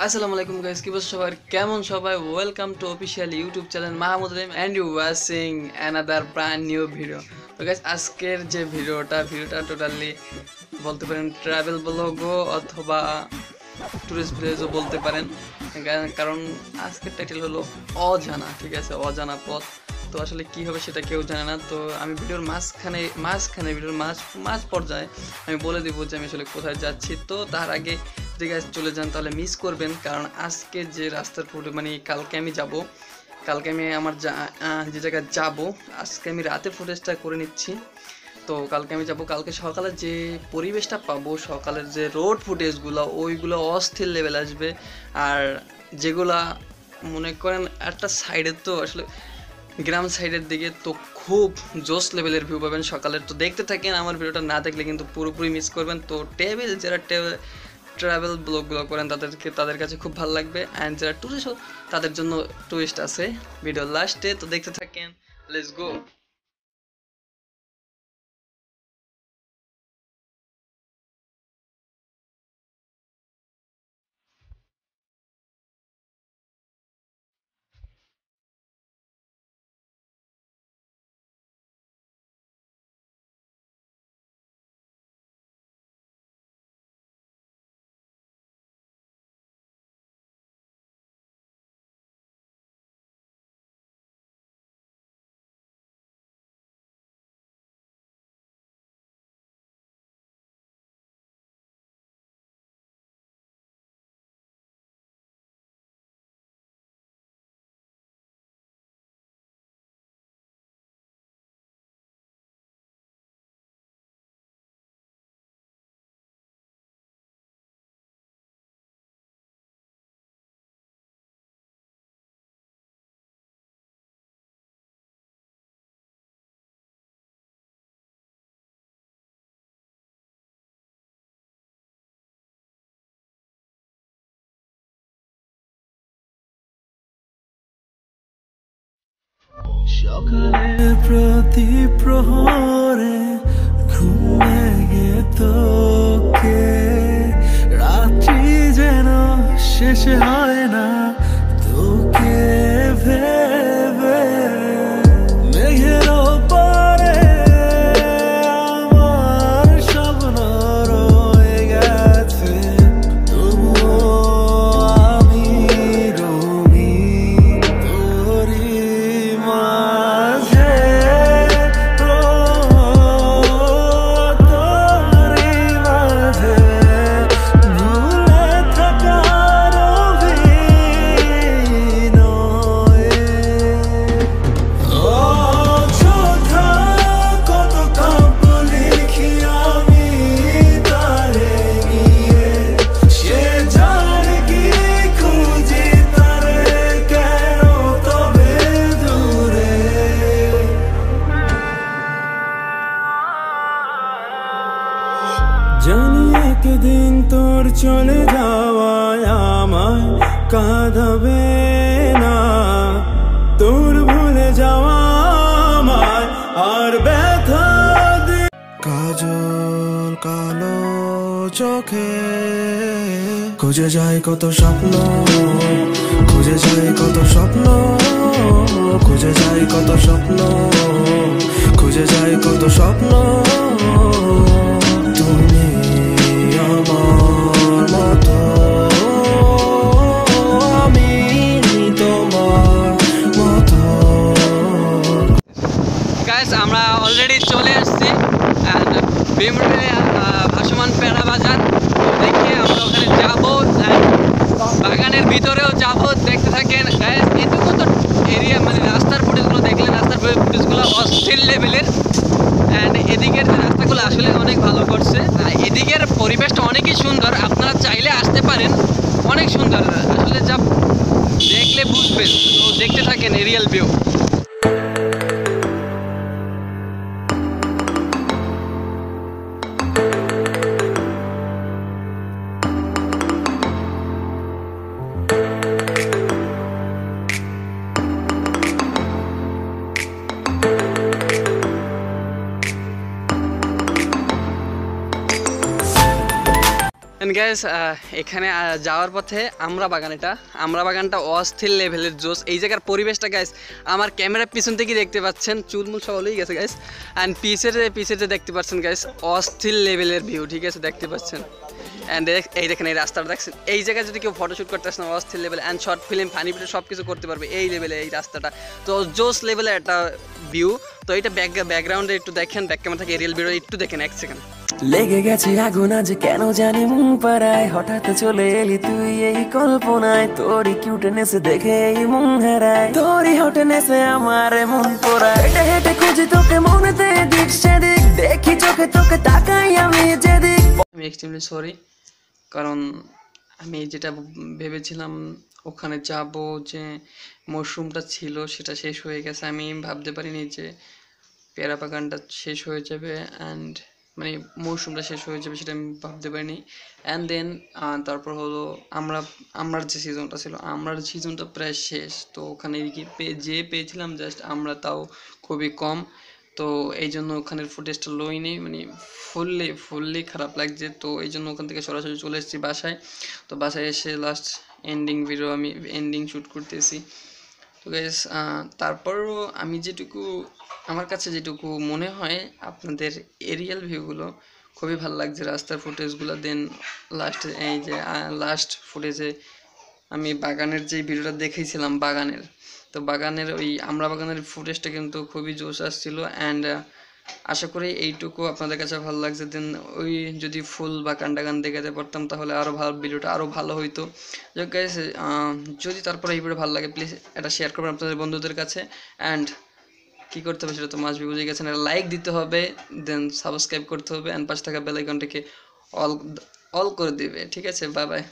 আসসালামু আলাইকুম গাইস, কি অবস্থা সবার? কেমন সবাই? Welcome to official YouTube channel Mahmud Rahim and you watching another brand new video. তো গাইস, আজকের যে ভিডিওটা টোটালি বলতে পারেন ট্রাভেল ব্লগও অথবা টুরিস্ট ভিলেজও বলতে পারেন, কারণ আজকের টাইটেল হলো অজানা। ঠিক আছে, অজানা পথ। তো আসলে কি হবে সেটা কেউ জানে না। তো আমি ভিডিওর মাঝখানে ভিডিওর মাঝ পর্যায়ে আমি বলে দেবো যে আমি আসলে কোথায় যাচ্ছি। তো তার আগে যদি গাইস চলে যান তাহলে মিস করবেন, কারণ আজকে যে রাস্তার ফুটে মানে কালকে আমি আমার যে জায়গায় যাব, আজকে আমি রাতে ফুটেজটা করে নিচ্ছি। তো কালকে আমি যাব, কালকে সকালে যে পরিবেশটা পাবো, সকালের যে রোড ফুটেজগুলো ওইগুলো অস্থির লেভেল আসবে। আর যেগুলা মনে করেন একটা সাইডে, তো আসলে গ্রাম সাইডের দিকে তো খুব জোস লেভেলের ভিউ পাবেন সকালের। তো দেখতে থাকেন, আমার ভিডিওটা না দেখলে কিন্তু পুরোপুরি মিস করবেন। তো যারা ট্রাভেল ব্লগগুলো করেন তাদের কাছে খুব ভালো লাগবে, অ্যান্ড যারা টুরিস্ট তাদের জন্য টুরিস্ট আছে ভিডিও লাস্টে। তো দেখতে থাকেন, লেটস গো। সকালের প্রতি প্রহরে ঘুম ভেঙে তোকে, রাত্রি যেন শেষ হয় না তোকে ভেবে। মেঘের ওপরে আমার স্বপ্ন রয়ে গেছে, তবুও আমি রঙি তোরই মাঝে, তোরই মাঝে ভুলে থাকার অভিনয়ে। অযথা কত কাব্য লিখি আমি তারে নিয়ে, সে জানে কি খুঁজি তারে কেন তবে দূরে। জানি একদিন তোর চলে যাওয়ায় আমায় কাঁদাবে না, তোর ভুলে যাওয়া আমায় আর ব্যথা দে। কাজল কালো চোখে খুঁজে যায় কত স্বপ্ন, খুঁজে যায় কত স্বপ্ন, খুঁজে যায় কত স্বপ্ন, খুঁজে যায় কত স্বপ্ন। তুমি আমার মতো, আমি তোমার মতো। গাইস, আমরা অলরেডি চলে আসছি ভীমরুলে ভাসমান পেড়া বাজার। দেখে আমরা ওখানে যাবো, বাগানের ভিতরেও যাব। দেখতে থাকেন গাইস, এটুকু তো এরিয়া মানে রাস্তার ফুটেজগুলো দেখলেন, রাস্তার ফুটেজগুলো অস্থির লেভেলের। অ্যান্ড এদিকের যে রাস্তাগুলো আসলে অনেক ভালো করছে, এদিকের পরিবেশটা অনেকই সুন্দর। আপনারা চাইলে আসতে পারেন, অনেক সুন্দর আসলে, যা দেখলে বুঝবেন। তো দেখতে থাকেন এরিয়াল ভিউ। গাইস এখানে যাওয়ার পথে আমরা বাগান, এটা আমরা বাগানটা অস্থির লেভেলের জোস। এই জায়গার পরিবেশটা গাইস আমার ক্যামেরার পিছন থেকে দেখতে পাচ্ছেন, চুলমুল সব হলেই গেছে গাইস। অ্যান্ড পিছের দেখতে পাচ্ছেন গাইস অস্থির লেভেলের ভিউ, ঠিক আছে দেখতে পাচ্ছেন। অ্যান্ড এই দেখেন এই রাস্তাটা দেখছেন, এই জায়গায় যদি কেউ ফটোশ্যুট করতে আসে না অস্থির level, and short film funny video সব কিছু করতে পারবে এই লেভেলে, এই রাস্তাটা তো জোস লেভেলের একটা ভিউ। তো এটা ব্যাকগ্রাউন্ডে একটু দেখেন, ব্যাক ক্যামেরা থেকে এরিয়াল ভিডিও একটু দেখেন 1 সেকেন্ড। লেগে গেছে আগুন আজ কেন জানি মন পাড়ায়, হঠাৎ চলে এলি তুই এই কল্পনায়, তোরই কিউটনেস দেখে এই মন হারায়, তোরই হটনেসে আমার মন পড়ায়, হেঁটে হেঁটে খুঁজি তোকে মনেতে দিক সেদিক, দেখি চোখে তোকে তাকাই আমি যেদিক। আমি এক্সট্রিমলি সরি, কারণ আমি যেটা ভেবেছিলাম ওখানে যাব, যে মশরুমটা ছিল সেটা শেষ হয়ে গেছে। আমি ভাবতে পারিনি যে পেয়ারা বাগানটা শেষ হয়ে যাবে, অ্যান্ড মানে মৌসুমটা শেষ হয়ে যাবে সেটা আমি ভাবতে পারিনি। অ্যান্ড দেন তারপর হলো আমরার যে সিজনটা ছিল, আমরার সিজনটা প্রায় শেষ। তো ওখানে পেয়েছিলাম জাস্ট আমরা, তাও খুবই কম। তো এই জন্য ওখানের ফুটেজটা লোই নেই, মানে ফুললি খারাপ লাগছে। তো এই জন্য ওখান থেকে সরাসরি চলে এসেছি বাসায়। তো বাসায় এসে লাস্ট এন্ডিং ভিডিও আমি এন্ডিং শ্যুট করতেছি। তো গাইস তারপরও আমি আমার কাছে যেটুকু মনে হয় আপনাদের এরিয়াল ভিউগুলো খুবই ভালো লাগছে, রাস্তার ফুটেজগুলো। দেন লাস্ট ফুটেজে আমি বাগানের যে ভিডিওটা দেখিয়েছিলাম তো বাগানের ওই আমরা বাগানের ফুটেজটা কিন্তু খুবই জোশ আসছিল। অ্যান্ড আশা করি এইটুকু আপনাদের কাছে ভালো লাগছে। দেন ওই যদি ফুল বাগান টাগান দেখাতে পারতাম তাহলে ভিডিওটা আরও ভালো হইতো। যাই গাইস, যদি তারপরে এই ভিডিও ভালো লাগে প্লিজ এটা শেয়ার করবেন আপনাদের বন্ধুদের কাছে। অ্যান্ড কী করতে হবে সেটা তো মাস্ট বি বুঝে গেছেন, একটা লাইক দিতে হবে, দেন সাবস্ক্রাইব করতে হবে, অ্যান্ড পাশে থাকা বেল আইকনটাকে অল করে দিবে, ঠিক আছে? Bye bye.